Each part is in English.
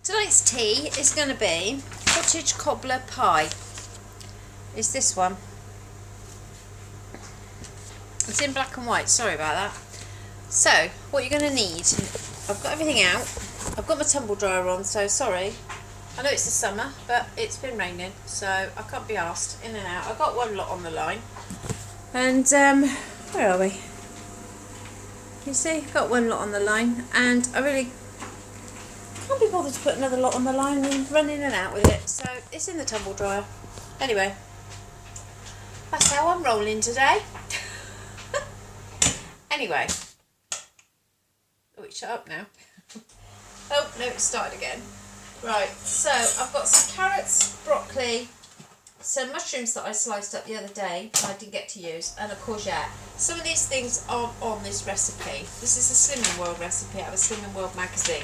Tonight's tea is going to be cottage cobbler pie. It's this one. It's in black and white, sorry about that. So, what you're going to need, I've got everything out. I've got my tumble dryer on, so sorry. I know it's the summer, but it's been raining, so I can't be arsed, in and out. I've got one lot on the line. And, where are we? You see, I've got one lot on the line, and I really can't be bothered to put another lot on the line and run in and out with it, so it's in the tumble dryer. Anyway, that's how I'm rolling today. Anyway, shut up now. Oh no, it started again. Right, so I've got some carrots, broccoli, some mushrooms that I sliced up the other day I didn't get to use, and a courgette. Some of these things aren't on this recipe. This is a Slimming World recipe out of a Slimming World magazine.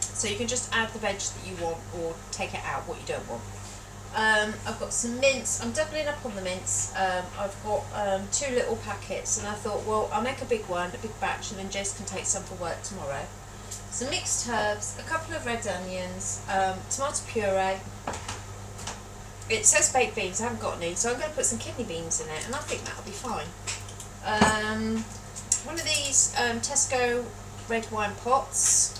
So you can just add the veg that you want or take it out what you don't want. I've got some mince. I'm doubling up on the mince. I've got 2 little packets, and I thought, well, I'll make a big one, a big batch, and then Jess can take some for work tomorrow. Some mixed herbs, a couple of red onions, tomato puree. It says baked beans, I haven't got any, so I'm going to put some kidney beans in it, and I think that'll be fine. One of these Tesco red wine pots,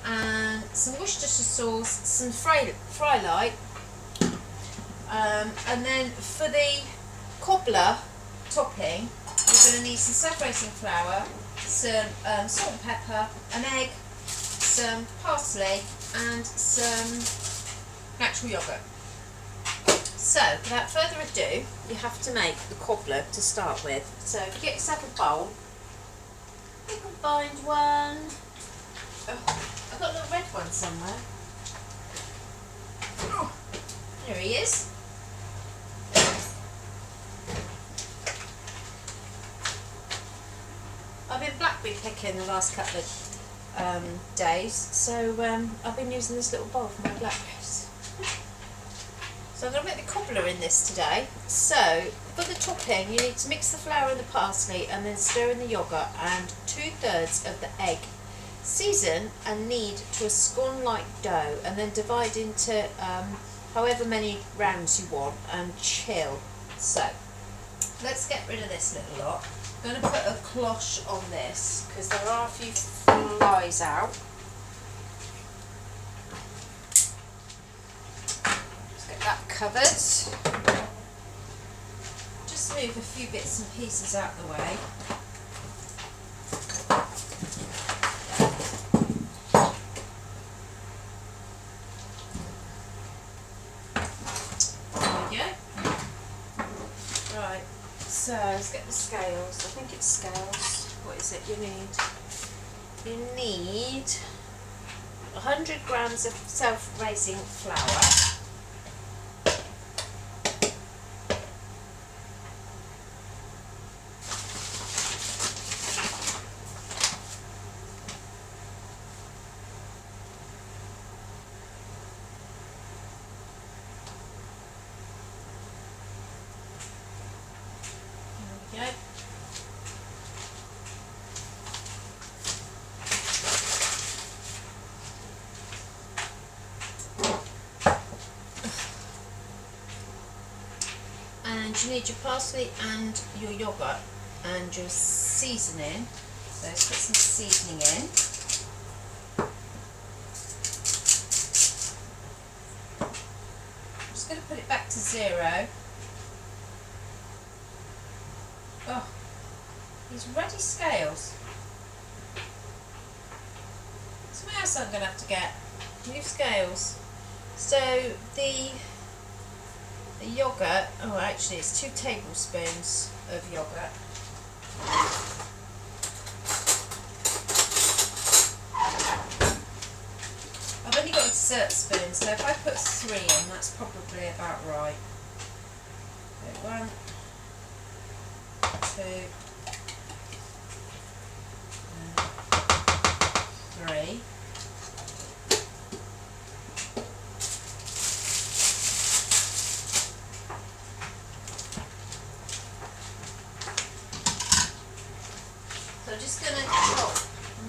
and some Worcestershire sauce, some fry light. And then for the cobbler topping, you're going to need some separating flour, some salt and pepper, an egg, some parsley, and some natural yoghurt. So, without further ado, you have to make the cobbler to start with. So, if you get yourself a bowl, you can find one. Oh, I've got a little red one somewhere. Oh, there he is. I've been blackberry picking the last couple of days, so I've been using this little bowl for my blackberries. So I'm going to make the cobbler in this today. So for the topping, you need to mix the flour and the parsley, and then stir in the yoghurt and 2/3 of the egg. Season and knead to a scone-like dough, and then divide into however many rounds you want, and chill. So let's get rid of this little lot. I'm going to put a cloche on this because there are a few flies out. Let's get that covered. Just move a few bits and pieces out of the way. So let's get the scales. I think it's scales. What is it you need? You need 100 grams of self-raising flour. Okay. And you need your parsley and your yoghurt and your seasoning. So let's put some seasoning in. I'm just going to put it back to 0. Oh, these ruddy scales. Something else I'm going to have to get. New scales. So the yoghurt, oh actually it's 2 tablespoons of yoghurt. I've only got a dessert spoon, so if I put 3 in, that's probably about right. So 1, 2, 3. So I'm just going to chop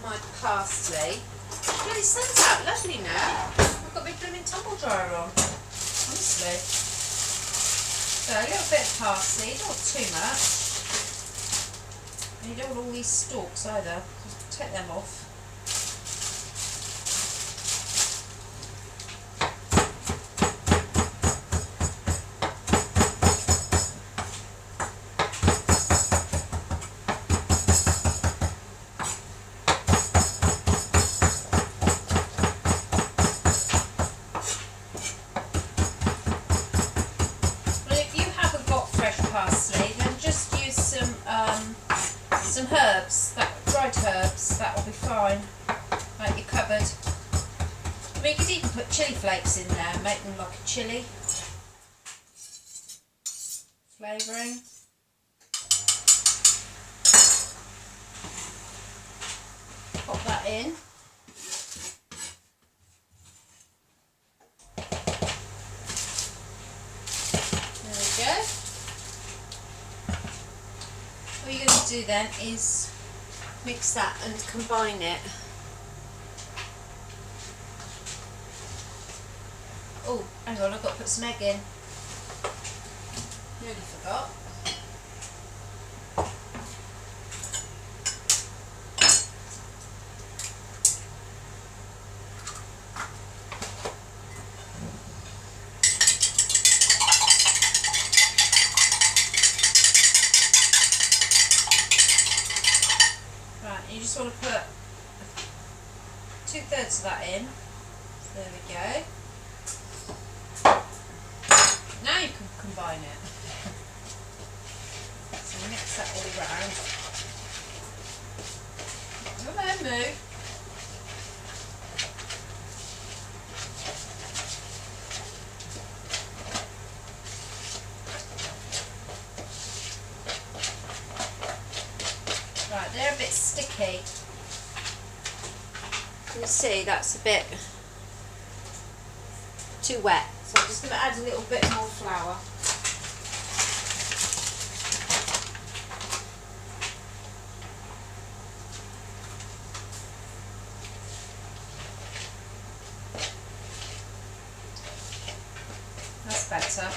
my parsley. Well, it sounds comes out lovely now. I've got my blooming tumble dryer on, honestly. So a little bit of parsley, not too much. And you don't want all these stalks either. Just take them off. Parsley, then just use some herbs, dried herbs, that will be fine, like your cupboard. I mean, you could even put chilli flakes in there and make them like a chilli flavouring. Pop that in. There we go. What you're going to do then is mix that and combine it. Oh, hang on, I've got to put some egg in. Nearly forgot. You just want to put 2/3 of that in. So there we go. Now you can combine it. So mix that all around. Come on, move. Right, they're a bit sticky. You can see that's a bit too wet, so I'm just going to add a little bit more flour. That's better.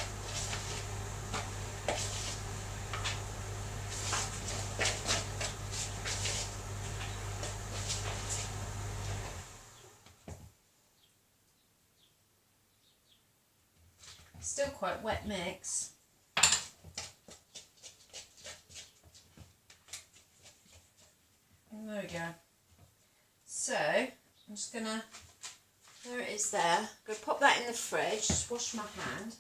Still quite wet mix. And there we go. So I'm just gonna, there it is there. I'm gonna pop that in the fridge, just wash my hand.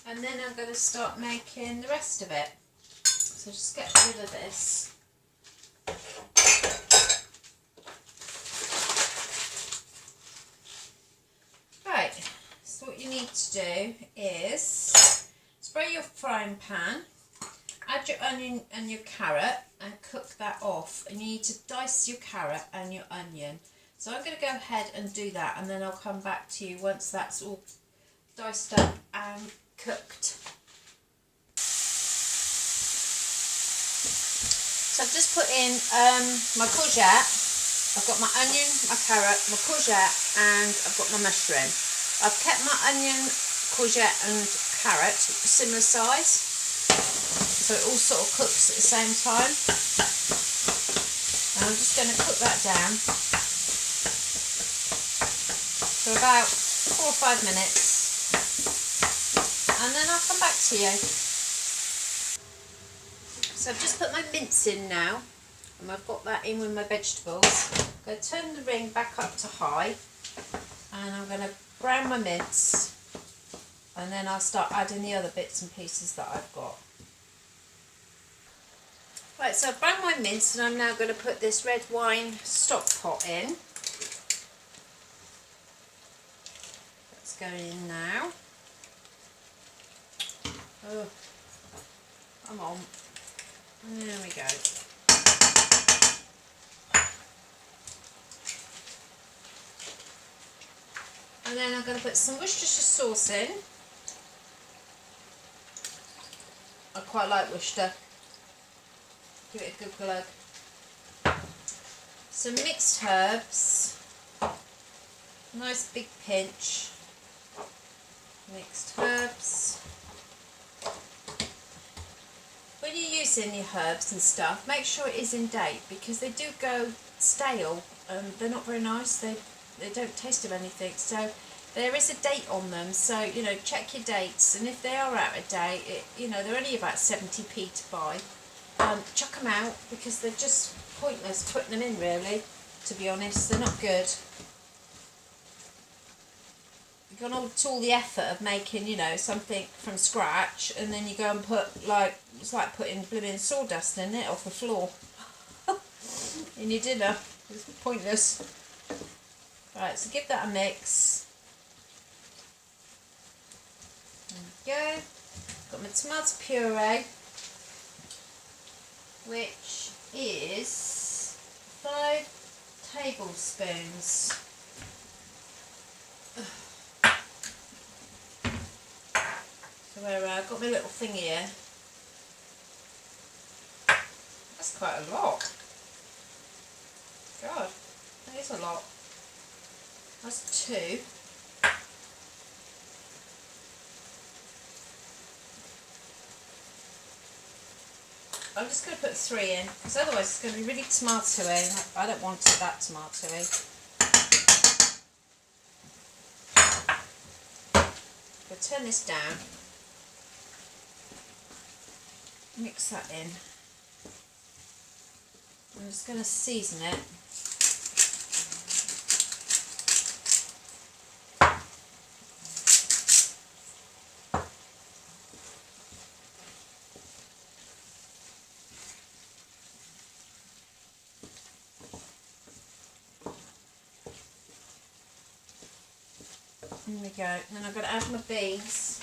And then I'm going to start making the rest of it. So just get rid of this. Right, so what you need to do is spray your frying pan, add your onion and your carrot and cook that off. And you need to dice your carrot and your onion. So I'm going to go ahead and do that, and then I'll come back to you once that's all diced up and cooked. So I've just put in my courgette. I've got my onion, my carrot, my courgette, and I've got my mushroom. I've kept my onion, courgette and carrot similar size, so it all sort of cooks at the same time. And I'm just going to cook that down for about 4 or 5 minutes. And then I'll come back to you. So I've just put my mince in now, and I've got that in with my vegetables. I'm going to turn the ring back up to high, and I'm going to brown my mince, and then I'll start adding the other bits and pieces that I've got. Right, so I've browned my mince, and I'm now going to put this red wine stock pot in. That's going in now. Oh, come on. There we go. And then I'm going to put some Worcestershire sauce in. I quite like Worcester. Give it a good glug. Some mixed herbs. Nice big pinch. Mixed herbs. When you're using your herbs and stuff, make sure it is in date, because they do go stale and they're not very nice. They don't taste of anything. So there is a date on them. So, you know, check your dates, and if they are out of date, you know, they're only about 70p to buy. Chuck them out, because they're just pointless putting them in, really, to be honest. They're not good. You've gone to all the effort of making, you know, something from scratch, and then you go and put, like, it's like putting blooming sawdust in it off the floor in your dinner. It's pointless. Right, so give that a mix. There we go. Got my tomato puree, which is 5 tablespoons. So where I've got my little thing here. That's quite a lot. God, that is a lot. That's 2. I'm just going to put 3 in, because otherwise it's going to be really tomatoey. I don't want it that tomatoey. I'll turn this down. Mix that in. I'm just going to season it. There we go. Then I've got to add my beans.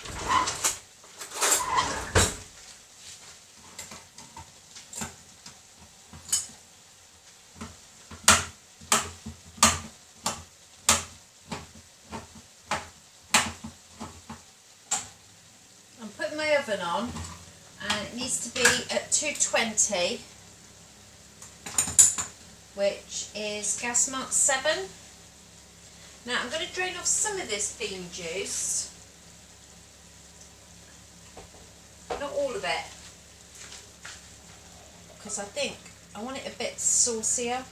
I'm putting my oven on, and it needs to be at 220, which is gas mark 7. Now I'm going to drain off some of this bean juice, not all of it, because I think I want it a bit saucier,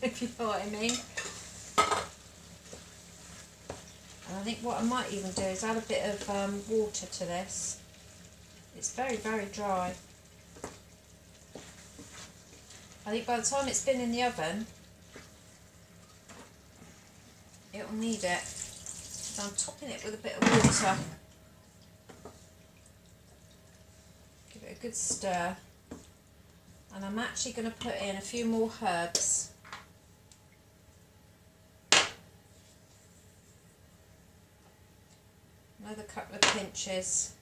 if you know what I mean. And I think what I might even do is add a bit of water to this. It's very, very dry. I think by the time it's been in the oven, it'll need it. So I'm topping it with a bit of water. Give it a good stir. And I'm actually going to put in a few more herbs. Another couple of pinches.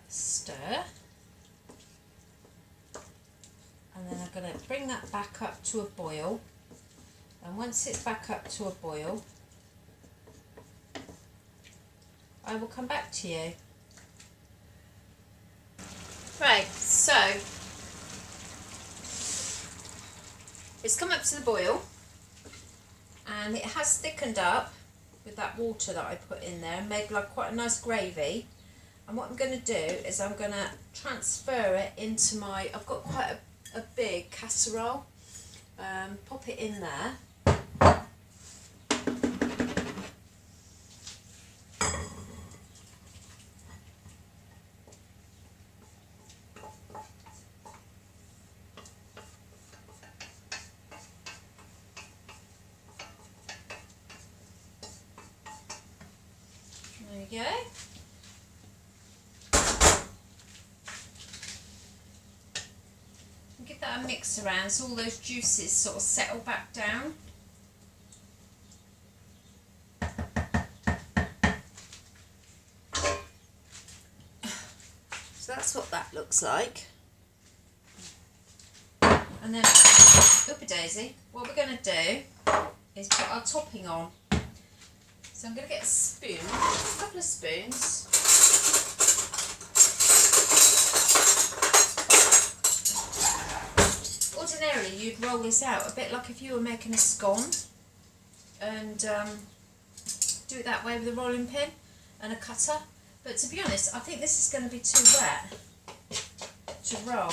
Stir, and then I'm going to bring that back up to a boil, and once it's back up to a boil, I will come back to you. Right, so it's come up to the boil, and it has thickened up with that water that I put in there and made like quite a nice gravy. And what I'm going to do is I'm going to transfer it into my, I've got quite a big casserole, pop it in there. There we go. that I mix around so all those juices sort of settle back down. So that's what that looks like. And then, oopie daisy, what we're going to do is put our topping on. So I'm going to get a spoon, a couple of spoons. Ordinarily you'd roll this out a bit like if you were making a scone and do it that way with a rolling pin and a cutter. But to be honest, I think this is going to be too wet to roll.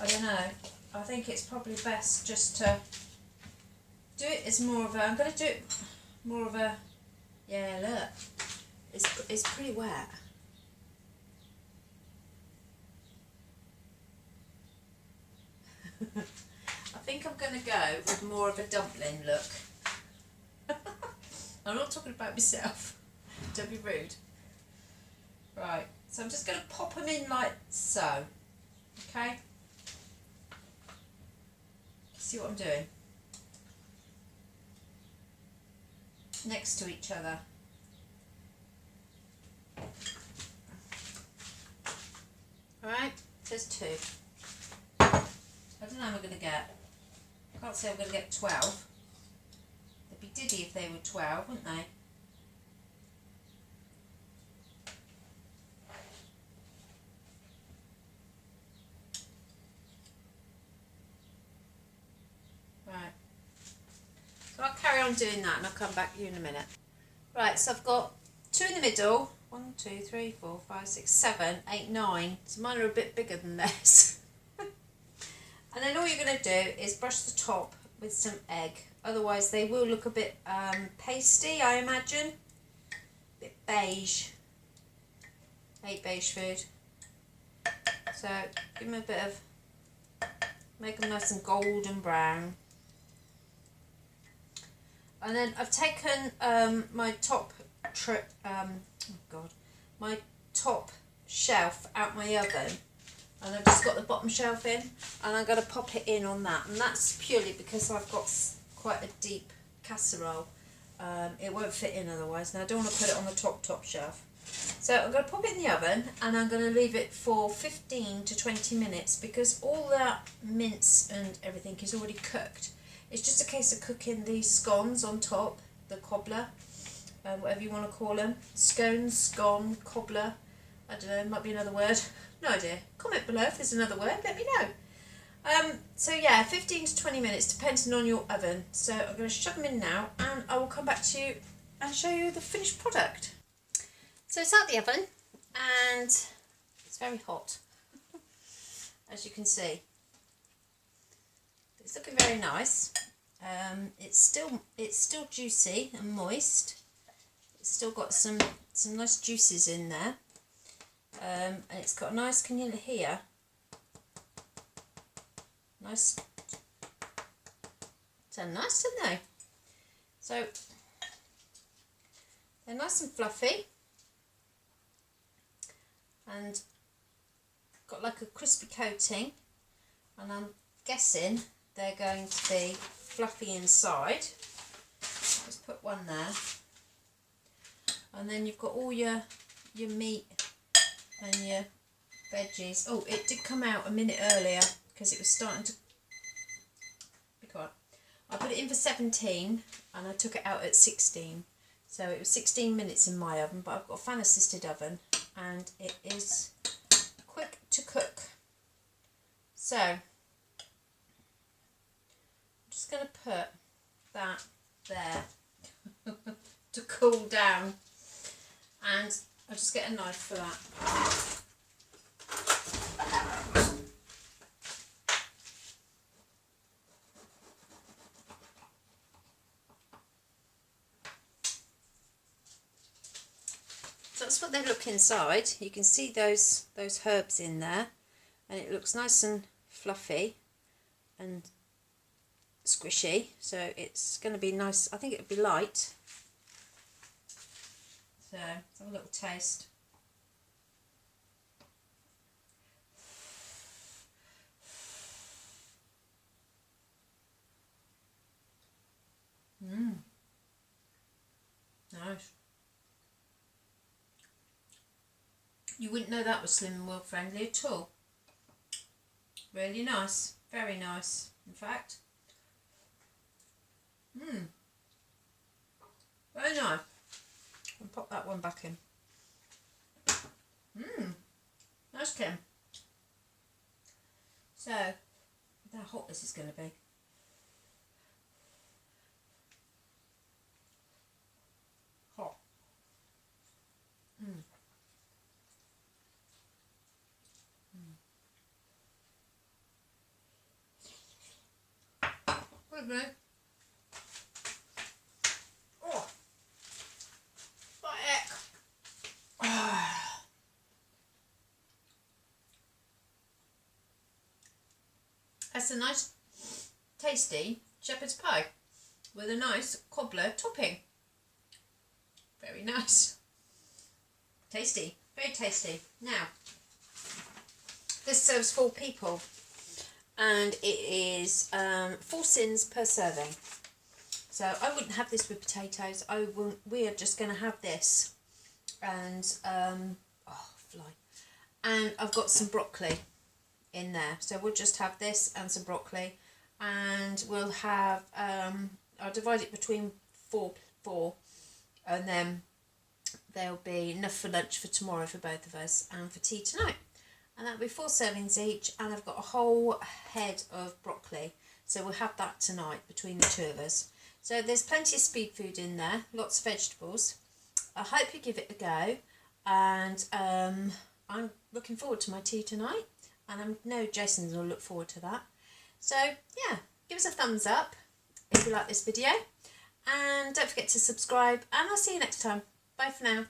I don't know. I think it's probably best just to do it as more of a, I'm going to do it more of a, yeah, look, it's pretty wet. I think I'm going to go with more of a dumpling look. I'm not talking about myself, don't be rude. Right, so I'm just going to pop them in like so, okay? See what I'm doing? Next to each other. Alright, there's 2. I don't know how I'm going to get. I can't say I'm going to get 12. They'd be diddy if they were 12, wouldn't they? I'll carry on doing that and I'll come back to you in a minute. Right, so I've got 2 in the middle. 1, 2, 3, 4, 5, 6, 7, 8, 9. So mine are a bit bigger than theirs. And then all you're going to do is brush the top with some egg. Otherwise they will look a bit pasty, I imagine. A bit beige. I hate beige food. So give them a bit of, make them nice and golden brown. And then I've taken my top my top shelf out my oven, and I've just got the bottom shelf in, and I'm going to pop it in on that, and that's purely because I've got quite a deep casserole. It won't fit in otherwise, and I don't want to put it on the top shelf. So I'm going to pop it in the oven, and I'm going to leave it for 15 to 20 minutes because all that mince and everything is already cooked. It's just a case of cooking the scones on top, the cobbler, whatever you want to call them. Scones, scone, cobbler, I don't know, might be another word. No idea. Comment below if there's another word, let me know. So yeah, 15 to 20 minutes depending on your oven. So I'm going to shove them in now and I will come back to you and show you the finished product. So it's out the oven and it's very hot, as you can see. It's looking very nice. It's still juicy and moist. It's still got some nice juices in there. And it's got a nice, can you hear? Nice. So nice, don't they? So they're nice and fluffy. And got like a crispy coating. And I'm guessing they're going to be fluffy inside. Let's put one there. And then you've got all your meat and your veggies. Oh, it did come out a minute earlier because it was starting to be quiet. I put it in for 17 and I took it out at 16. So it was 16 minutes in my oven, but I've got a fan assisted oven and it is quick to cook. So I'm just going to put that there to cool down, and I'll just get a knife for that. So that's what they look inside. You can see those herbs in there, and it looks nice and fluffy and squishy, so it's going to be nice. I think it'll be light. So let's have a little taste. You wouldn't know that was Slim and World friendly at all. Really nice. Very nice, in fact. Very nice. I'll pop that one back in. Nice, Kim. So, how hot this is going to be. Hot. Good, man. Oh. What the heck? That's a nice, tasty shepherd's pie with a nice cobbler topping. Very nice. Tasty. Very tasty. Now, this serves 4 people. And it is 4 sins per serving. So I wouldn't have this with potatoes. We are just going to have this. And, fly. And I've got some broccoli in there. So we'll just have this and some broccoli. And we'll have, I'll divide it between 4. And then there'll be enough for lunch for tomorrow for both of us and for tea tonight. And that'll be 4 servings each, and I've got a whole head of broccoli, so we'll have that tonight between the 2 of us. So there's plenty of speed food in there, lots of vegetables. I hope you give it a go, and I'm looking forward to my tea tonight, and I know Jason will look forward to that. So yeah, give us a thumbs up if you like this video, and don't forget to subscribe, and I'll see you next time. Bye for now.